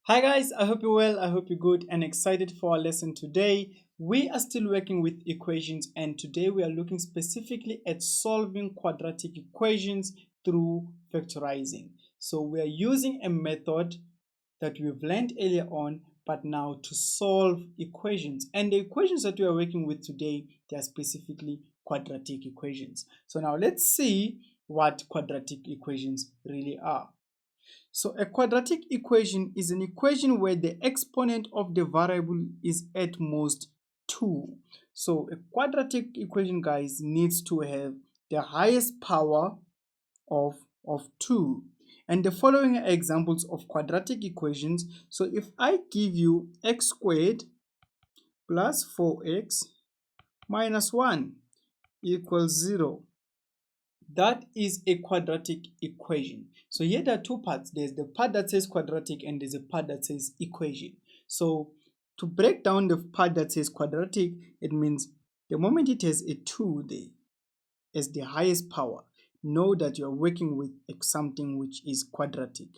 Hi guys, I hope you're well, I hope you're good and excited for our lesson today. We are still working with equations and today we are looking specifically at solving quadratic equations through factorizing. So we are using a method that we've learned earlier on, but now to solve equations. And the equations that we are working with today, they are specifically quadratic equations. So now let's see what quadratic equations really are. So a quadratic equation is an equation where the exponent of the variable is at most 2. So a quadratic equation, guys, needs to have the highest power of, of 2. And the following are examples of quadratic equations. So if I give you x squared plus 4x minus 1 equals 0, that is a quadratic equation. So here there are two parts. There's the part that says quadratic and there's a part that says equation. So to break down the part that says quadratic, it means the moment it has a 2 there as the highest power, know that you're working with something which is quadratic.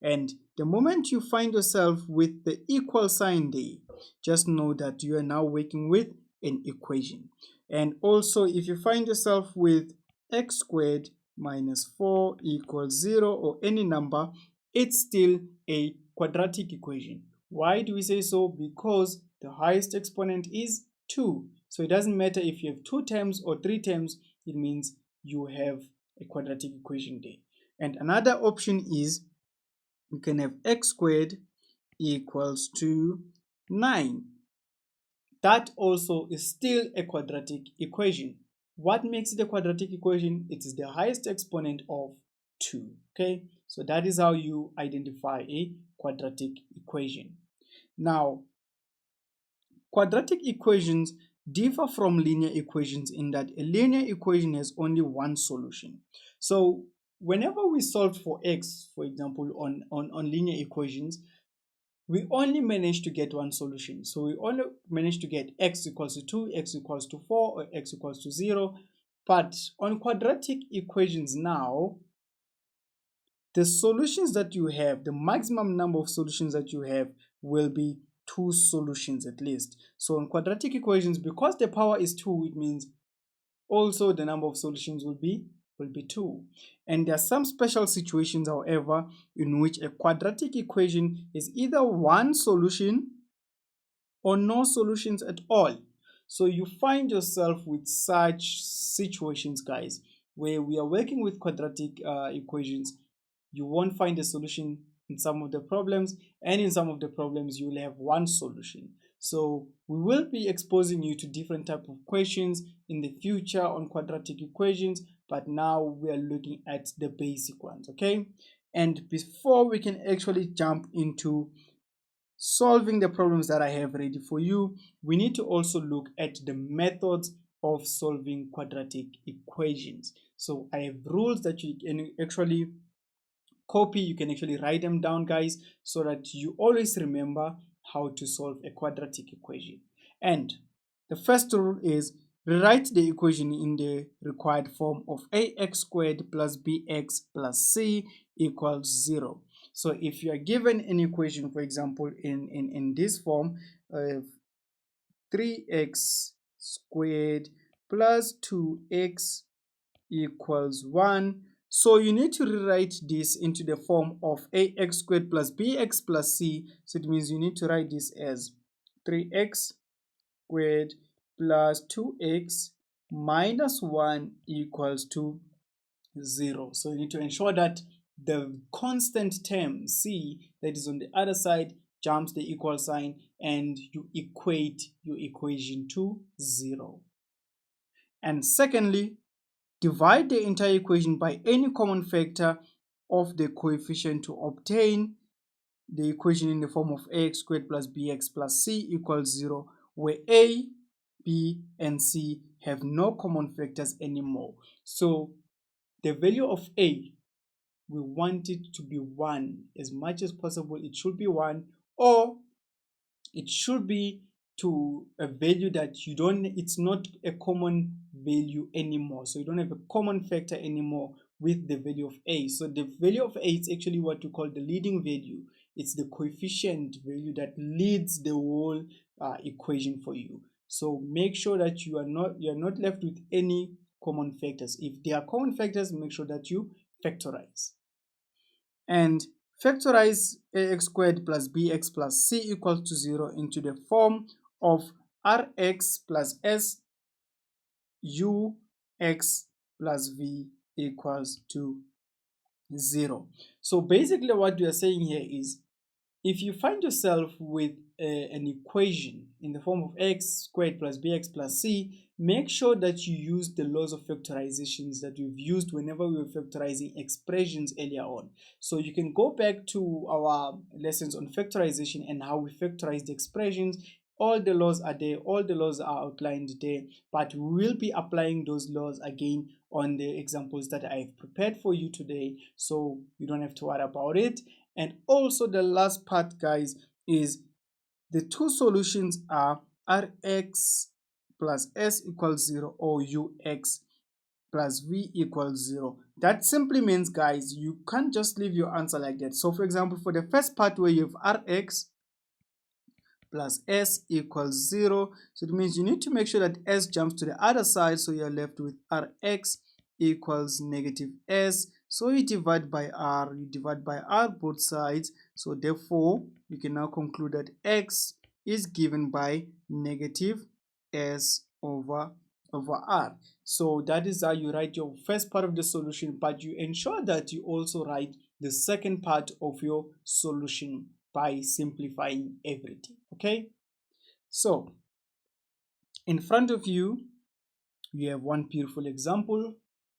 And the moment you find yourself with the equal sign there, just know that you are now working with an equation. And also if you find yourself with x squared minus 4 equals 0 or any number, it's still a quadratic equation. Why do we say so? Because the highest exponent is 2. So it doesn't matter if you have 2 terms or 3 terms, it means you have a quadratic equation there. And another option is you can have x squared equals to 9. That also is still a quadratic equation. What makes it a quadratic equation? It is the highest exponent of 2. Okay, so that is how you identify a quadratic equation. Now, quadratic equations differ from linear equations in that a linear equation has only one solution. So whenever we solve for x, for example, on linear equations, we only manage to get one solution. So we only manage to get x equals to 2, x equals to 4, or x equals to 0. But on quadratic equations now, the solutions that you have, the maximum number of solutions that you have will be 2 solutions at least. So in quadratic equations, because the power is 2, it means also the number of solutions will be 2. And there are some special situations, however, in which a quadratic equation is either one solution or no solutions at all. So you find yourself with such situations, guys, where we are working with quadratic equations. You won't find a solution in some of the problems, and in some of the problems you will have one solution. So we will be exposing you to different type of questions in the future on quadratic equations, but now we are looking at the basic ones. Okay, and before we can actually jump into solving the problems that I have ready for you, we need to also look at the methods of solving quadratic equations. So I have rules that you can actually copy, you can actually write them down, guys, so that you always remember how to solve a quadratic equation. And the first rule is rewrite the equation in the required form of ax squared plus bx plus c equals 0. So if you are given an equation, for example, in this form, 3x squared plus 2x equals 1. So you need to rewrite this into the form of ax squared plus bx plus c. So it means you need to write this as 3x squared plus 2x minus 1 equals to 0. So you need to ensure that the constant term c that is on the other side jumps the equal sign and you equate your equation to 0. And secondly, divide the entire equation by any common factor of the coefficient to obtain the equation in the form of ax squared plus bx plus c equals 0, where a, b, and c have no common factors anymore. So the value of a, we want it to be 1 as much as possible. It should be 1, or it should be to a value that you don't, it's not a common value anymore. So you don't have a common factor anymore with the value of a. So the value of a is actually what we call the leading value. it's the coefficient value that leads the whole equation for you. So make sure that you're not left with any common factors. If there are common factors, make sure that you factorize. And factorize ax squared plus bx plus c equals to 0 into the form of rx plus s ux plus v equals to 0. So basically what we are saying here is, if you find yourself with an equation in the form of x squared plus bx plus c, make sure that you use the laws of factorizations that we've used whenever we were factorizing expressions earlier on. So you can go back to our lessons on factorization and how we factorize the expressions. All the laws are there, all the laws are outlined there, but we will be applying those laws again on the examples that I've prepared for you today, so you don't have to worry about it. And also the last part, guys, is the two solutions are rx plus s equals 0 or ux plus v equals 0. That simply means, guys, you can't just leave your answer like that. So for example, for the first part where you have rx plus s equals 0, so it means you need to make sure that s jumps to the other side, so you're left with rx equals negative s. So you divide by r both sides, so therefore you can now conclude that x is given by negative s over r. So that is how you write your first part of the solution, but you ensure that you also write the second part of your solution by simplifying everything. Okay, so in front of you have one beautiful example,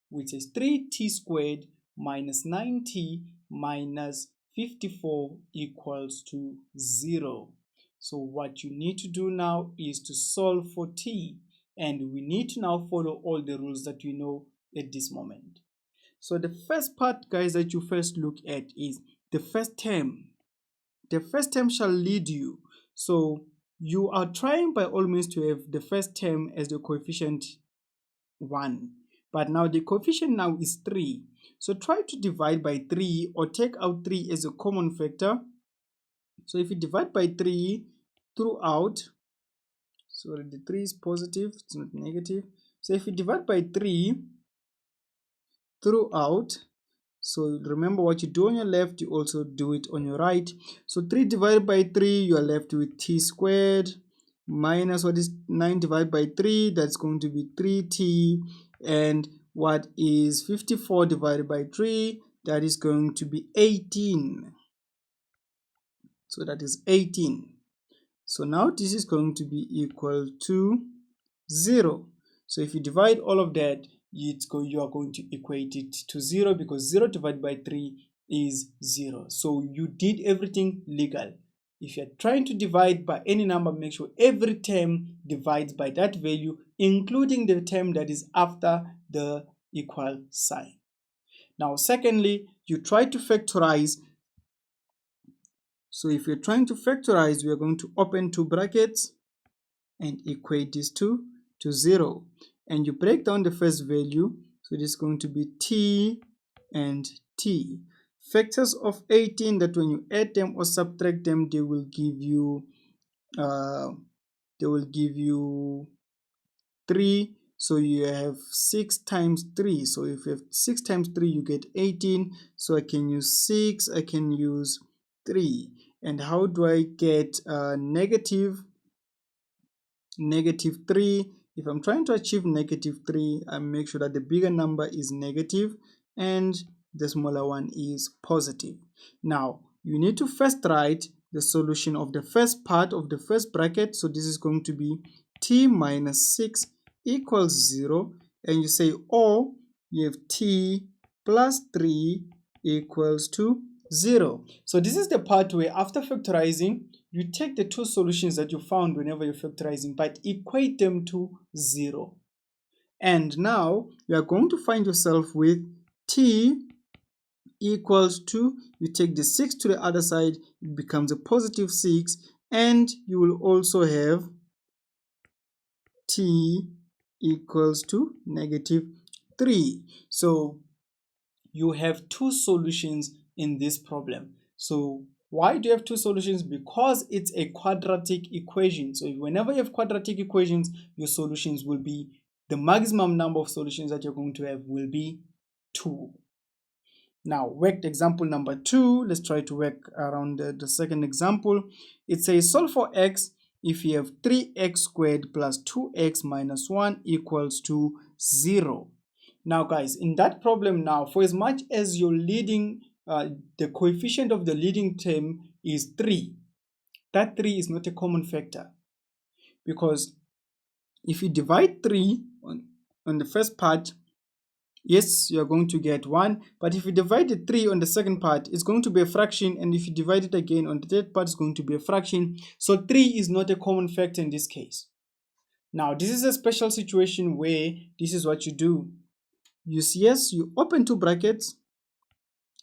which is 3t squared minus 9t minus 54 equals to 0. So what you need to do now is to solve for t, and we need to now follow all the rules that we know at this moment. So the first part, guys, that you first look at is the first term. The first term shall lead you. So you are trying by all means to have the first term as the coefficient 1. But now the coefficient now is 3. So try to divide by 3 or take out 3 as a common factor. So if you divide by 3 throughout, so the 3 is positive, it's not negative. So if you divide by 3 throughout, so remember what you do on your left, you also do it on your right. So 3 divided by 3, you are left with t squared minus what is 9 divided by 3, that's going to be 3t, and what is 54 divided by 3, that is going to be 18. So that is 18. So now this is going to be equal to 0. So if you divide all of that, you are going to equate it to 0, because 0 divided by 3 is 0. So you did everything legal. If you're trying to divide by any number, make sure every term divides by that value, including the term that is after the equal sign. Now, secondly, you try to factorize. So if you're trying to factorize, we are going to open two brackets and equate these two to 0. And you break down the first value, so this is going to be t and t. Factors of 18 that when you add them or subtract them, they will give you 3. So you have 6 times 3. So if you have 6 times 3, you get 18. So I can use 6, I can use 3. And how do I get negative 3? If I'm trying to achieve negative 3, I make sure that the bigger number is negative and the smaller one is positive. Now, you need to first write the solution of the first part of the first bracket. So this is going to be t minus 6 equals 0. And you say, or you have t plus 3 equals to 0. So this is the part where after factorizing, you take the two solutions that you found whenever you're factorizing, but equate them to 0. And now you are going to find yourself with t equals to, you take the 6 to the other side, it becomes a positive 6, and you will also have t equals to negative 3. So you have two solutions in this problem. So Why do you have two solutions? Because it's a quadratic equation. So whenever you have quadratic equations, your solutions will be, the maximum number of solutions that you're going to have will be 2. Now, work example number 2. Let's try to work around the second example. It says solve for x if you have 3x squared plus 2x minus 1 equals to 0. Now, guys, in that problem now, for as much as your leading, the coefficient of the leading term is 3, that 3 is not a common factor. Because if you divide 3 on the first part, yes, you're going to get 1, but if you divide the 3 on the second part, it's going to be a fraction, and if you divide it again on the third part, it's going to be a fraction. So 3 is not a common factor in this case. Now, this is a special situation where this is what you do. You open two brackets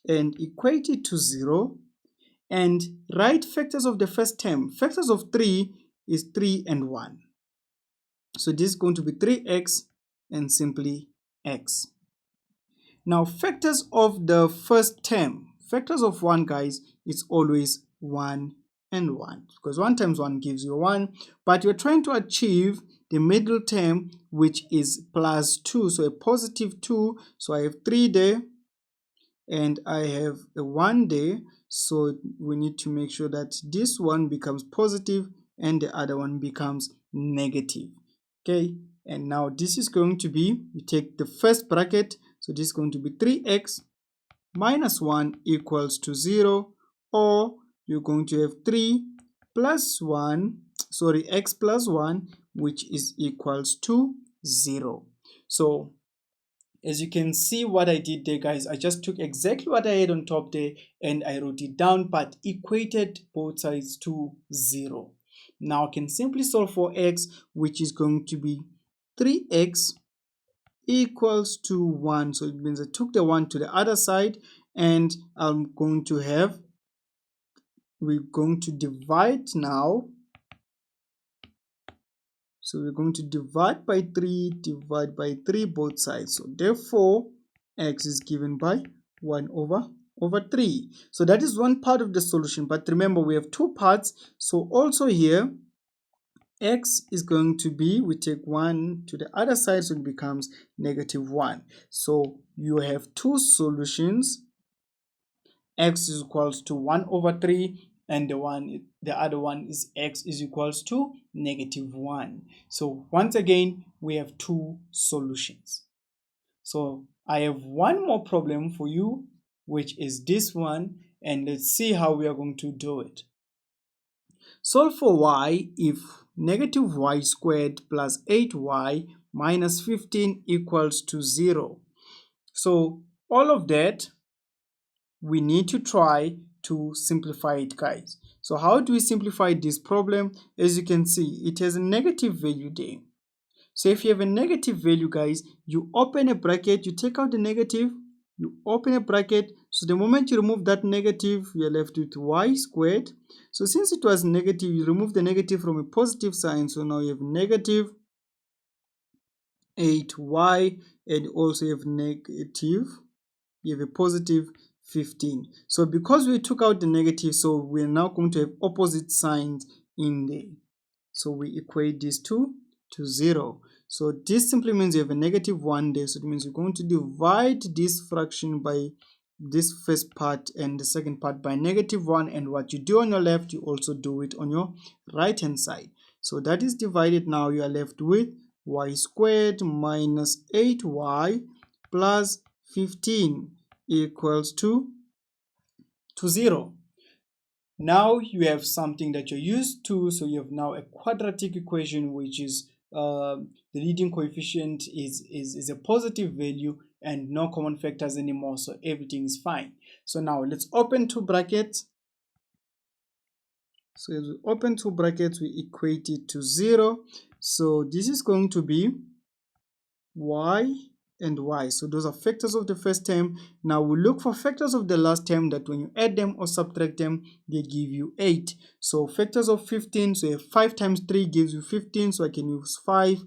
and equate it to 0, and write factors of the first term. Factors of 3 is 3 and 1. So this is going to be 3x and simply x. Now, factors of the first term, factors of 1, guys, it's always 1 and 1, because 1 times 1 gives you 1, but you're trying to achieve the middle term, which is plus 2, so a positive 2. So I have 3 there and I have a 1 there, so we need to make sure that this one becomes positive and the other one becomes negative. Okay, and now this is going to be, you take the first bracket, so this is going to be 3x minus 1 equals to 0, or you're going to have 3 plus 1, x plus 1, which is equals to 0. So as you can see what I did there, guys, I just took exactly what I had on top there and I wrote it down, but equated both sides to 0. Now I can simply solve for x, which is going to be 3x equals to 1. So it means I took the 1 to the other side, and we're going to divide now. So we're going to divide by 3 both sides. So therefore, x is given by 1 over 3. So that is one part of the solution. But remember, we have two parts. So also here, x is going to be, we take 1 to the other side, so it becomes negative 1. So you have two solutions. X is equals to 1 over 3, and the other one is x is equals to negative 1. So once again, we have two solutions. So I have one more problem for you, which is this one, and let's see how we are going to do it. Solve for y if negative y squared plus 8y minus 15 equals to 0. So all of that, we need to try to simplify it, guys. So how do we simplify this problem? As you can see, it has a negative value there. So if you have a negative value, guys, you open a bracket, you take out the negative, you open a bracket. So the moment you remove that negative, you're left with y squared. So since it was negative, you remove the negative from a positive sign. So now you have negative 8y, and also you have a positive 15. So because we took out the negative, so we're now going to have opposite signs in there. So we equate these two to 0. So this simply means you have a negative 1 there. So it means you're going to divide this fraction by this first part and the second part by negative 1. And what you do on your left, you also do it on your right hand side. So that is divided. Now you are left with y squared minus 8y plus 15 equals to 0. Now you have something that you're used to. So you have now a quadratic equation, which is the leading coefficient is a positive value and no common factors anymore, so everything is fine. So now let's open two brackets. So as we open two brackets, we equate it to 0. So this is going to be y and y. So those are factors of the first term. Now we look for factors of the last term, that when you add them or subtract them, they give you 8. So factors of 15, so 5 times 3 gives you 15, so I can use 5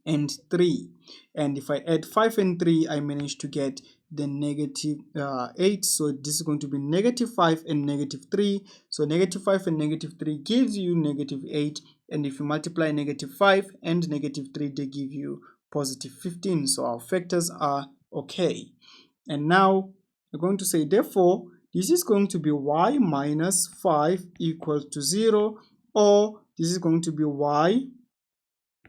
and 3. And if I add 5 and 3, I manage to get the negative 8. So this is going to be negative 5 and negative 3. So negative 5 and negative 3 gives you negative 8. And if you multiply negative 5 and negative 3, they give you positive 15. So our factors are okay. And now we're going to say, therefore, this is going to be y minus 5 equals to 0, or this is going to be y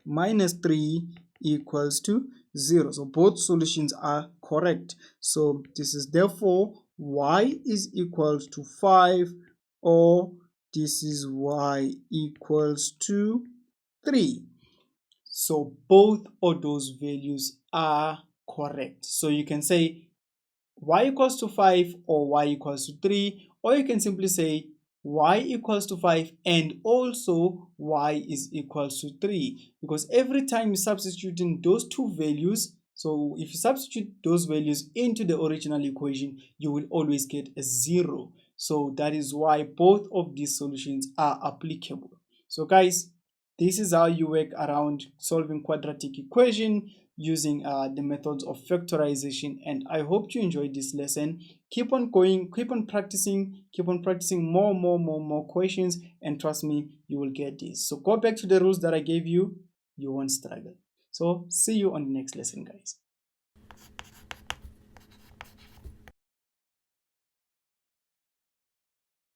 minus 3 equals to 0. So both solutions are correct. So this is therefore y is equals to 5, or this is y equals to 3. So both of those values are correct. So you can say y equals to 5 or y equals to 3, or you can simply say y equals to 5 and also y is equals to 3, because every time you substitute in those two values, so if you substitute those values into the original equation, you will always get a 0. So that is why both of these solutions are applicable. So guys, this is how you work around solving quadratic equation using the methods of factorization. And I hope you enjoyed this lesson. Keep on going, keep on practicing more questions, and trust me, you will get this. So go back to the rules that I gave you, you won't struggle. So see you on the next lesson, guys.